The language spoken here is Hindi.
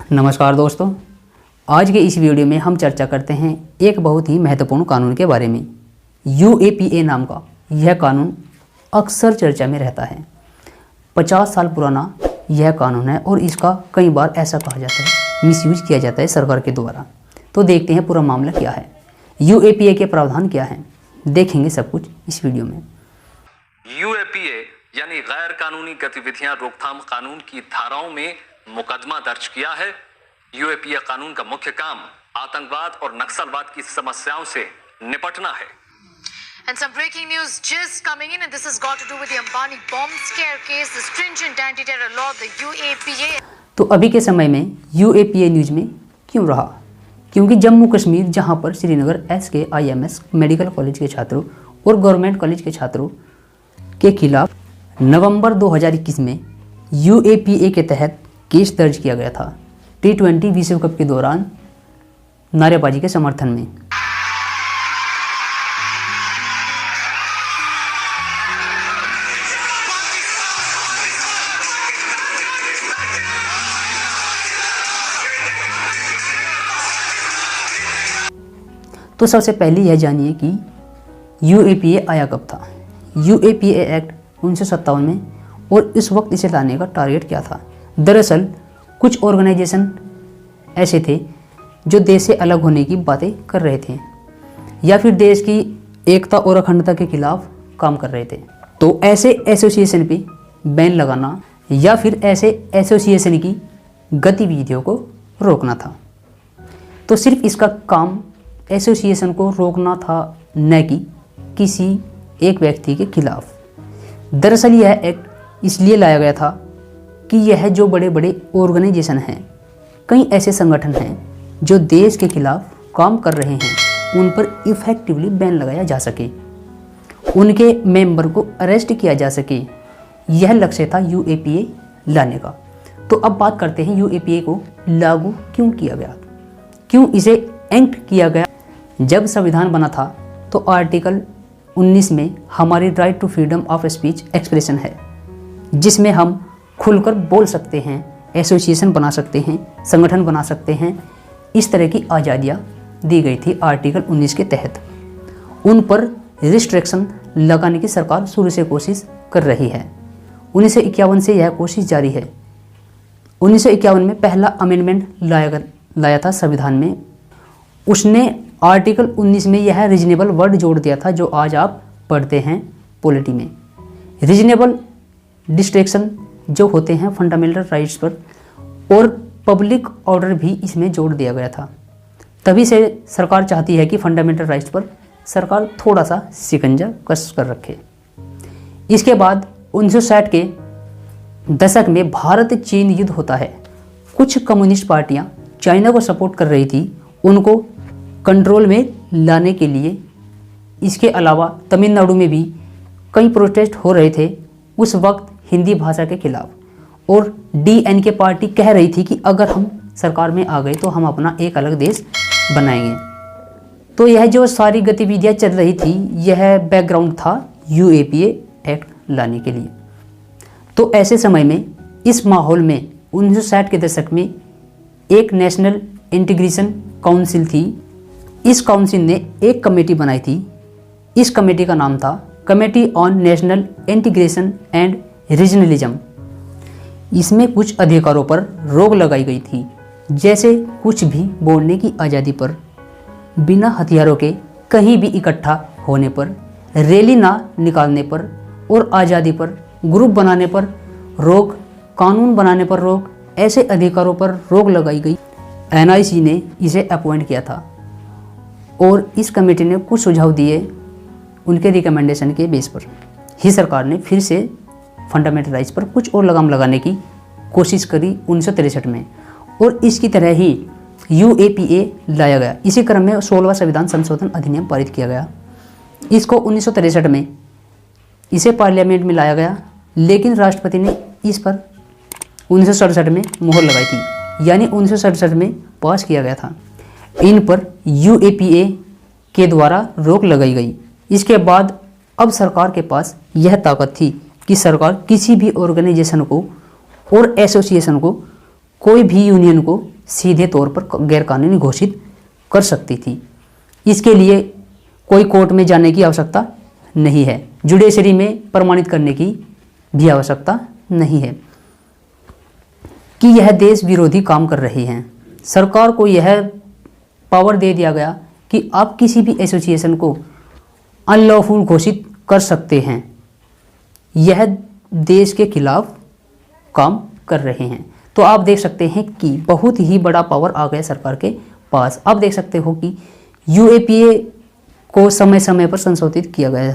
नमस्कार दोस्तों, आज के इस वीडियो में हम चर्चा करते हैं एक बहुत ही महत्वपूर्ण कानून के बारे में। UAPA नाम का यह कानून अक्सर चर्चा में रहता है। 50 साल पुराना यह कानून है और इसका कई बार ऐसा कहा जाता है मिसयूज किया जाता है सरकार के द्वारा। तो देखते हैं पूरा मामला क्या है, UAPA के प्रावधान क्या हैं, देखेंगे सब कुछ इस वीडियो में। UAPA यानी गैर कानूनी गतिविधियां रोकथाम कानून की धाराओं में मुकदमा दर्ज किया है। UAPA कानून का मुख्य काम आतंकवाद और नक्सलवाद की समस्याओं से निपटना है। And some breaking news just coming in, and this has got to do with the Ambani bomb scare case, the stringent anti-terror law, the UAPA. तो अभी के समय में UAPA न्यूज में क्यों रहा? क्योंकि जम्मू कश्मीर, जहां पर श्रीनगर SKIMS मेडिकल कॉलेज के छात्रों और गवर्नमेंट कॉलेज के छात्रों के खिलाफ नवंबर 2021 में UAPA के तहत केस दर्ज किया गया था T20 विश्व कप के दौरान नारेबाजी के समर्थन में। तो सबसे पहले यह जानिए कि UAPA आया कब था। UAPA एक्ट 1957 में, और इस वक्त इसे लाने का टारगेट क्या था? दरअसल कुछ ऑर्गेनाइजेशन ऐसे थे जो देश से अलग होने की बातें कर रहे थे या फिर देश की एकता और अखंडता के खिलाफ काम कर रहे थे। तो ऐसे एसोसिएशन पे बैन लगाना या फिर ऐसे एसोसिएशन की गतिविधियों को रोकना था। तो सिर्फ इसका काम एसोसिएशन को रोकना था, न कि किसी एक व्यक्ति के खिलाफ। दरअसल यह एक्ट इसलिए लाया गया था कि यह जो बड़े बड़े ऑर्गेनाइजेशन हैं, कई ऐसे संगठन हैं जो देश के खिलाफ काम कर रहे हैं, उन पर इफेक्टिवली बैन लगाया जा सके, उनके मेंबर को अरेस्ट किया जा सके। यह लक्ष्य था UAPA लाने का। तो अब बात करते हैं UAPA को लागू क्यों किया गया, क्यों इसे एक्ट किया गया। जब संविधान बना था तो आर्टिकल 19 में हमारी right to freedom of speech expression है, जिसमें हम खुलकर बोल सकते हैं, एसोसिएशन बना सकते हैं, संगठन बना सकते हैं। इस तरह की आज़ादियाँ दी गई थी आर्टिकल 19 के तहत। उन पर रिस्ट्रिक्शन लगाने की सरकार शुरू से कोशिश कर रही है। 1951 से यह कोशिश जारी है। 1951 में पहला अमेंडमेंट लाया था संविधान में। उसने आर्टिकल 19 में यह रीजनेबल वर्ड जोड़ दिया था, जो आज आप पढ़ते हैं पॉलिटी में। रीजनेबल डिस्ट्रैक्शन जो होते हैं फंडामेंटल राइट्स पर, और पब्लिक ऑर्डर भी इसमें जोड़ दिया गया था। तभी से सरकार चाहती है कि फंडामेंटल राइट्स पर सरकार थोड़ा सा शिकंजा कस कर रखे। इसके बाद 1960 के दशक में भारत चीन युद्ध होता है। कुछ कम्युनिस्ट पार्टियां चाइना को सपोर्ट कर रही थी, उनको कंट्रोल में लाने के लिए। इसके अलावा तमिलनाडु में भी कई प्रोटेस्ट हो रहे थे उस वक्त हिंदी भाषा के खिलाफ, और DNK पार्टी कह रही थी कि अगर हम सरकार में आ गए तो हम अपना एक अलग देश बनाएंगे। तो यह जो सारी गतिविधियां चल रही थी, यह बैकग्राउंड था UAPA एक्ट लाने के लिए। तो ऐसे समय में, इस माहौल में 1960 के दशक में एक नेशनल इंटीग्रेशन काउंसिल थी। इस काउंसिल ने एक कमेटी बनाई थी। इस कमेटी का नाम था committee on national integration and regionalism. इसमें कुछ अधिकारों पर रोक लगाई गई थी, जैसे कुछ भी बोलने की आज़ादी पर, बिना हथियारों के कहीं भी इकट्ठा होने पर, रैली ना निकालने पर, और आज़ादी पर, ग्रुप बनाने पर रोक, कानून बनाने पर रोक। ऐसे अधिकारों पर रोक लगाई गई। NIC ने इसे अपॉइंट किया था, और इस कमेटी ने कुछ सुझाव दिए। उनके रिकमेंडेशन के बेस पर ही सरकार ने फिर से फंडामेंटल राइट्स पर कुछ और लगाम लगाने की कोशिश करी 1963 में, और इसकी तरह ही UAPA लाया गया। इसी क्रम में 16वां संविधान संशोधन अधिनियम पारित किया गया। इसको 1963 में इसे पार्लियामेंट में लाया गया, लेकिन राष्ट्रपति ने इस पर 1967 में मोहर लगाई थी, यानी 1967 में पास किया गया था। इन पर UAPA के द्वारा रोक लगाई गई। इसके बाद अब सरकार के पास यह ताकत थी कि सरकार किसी भी ऑर्गेनाइजेशन को और एसोसिएशन को, कोई भी यूनियन को सीधे तौर पर गैरकानूनी घोषित कर सकती थी। इसके लिए कोई कोर्ट में जाने की आवश्यकता नहीं है, जुडिशरी में प्रमाणित करने की भी आवश्यकता नहीं है कि यह देश विरोधी काम कर रहे हैं। सरकार को यह पावर दे दिया गया कि आप किसी भी एसोसिएशन को अनलॉफुल घोषित कर सकते हैं, यह देश के खिलाफ काम कर रहे हैं। तो आप देख सकते हैं कि बहुत ही बड़ा पावर आ गया सरकार के पास। आप देख सकते हो कि यूएपीए को समय समय पर संशोधित किया गया है।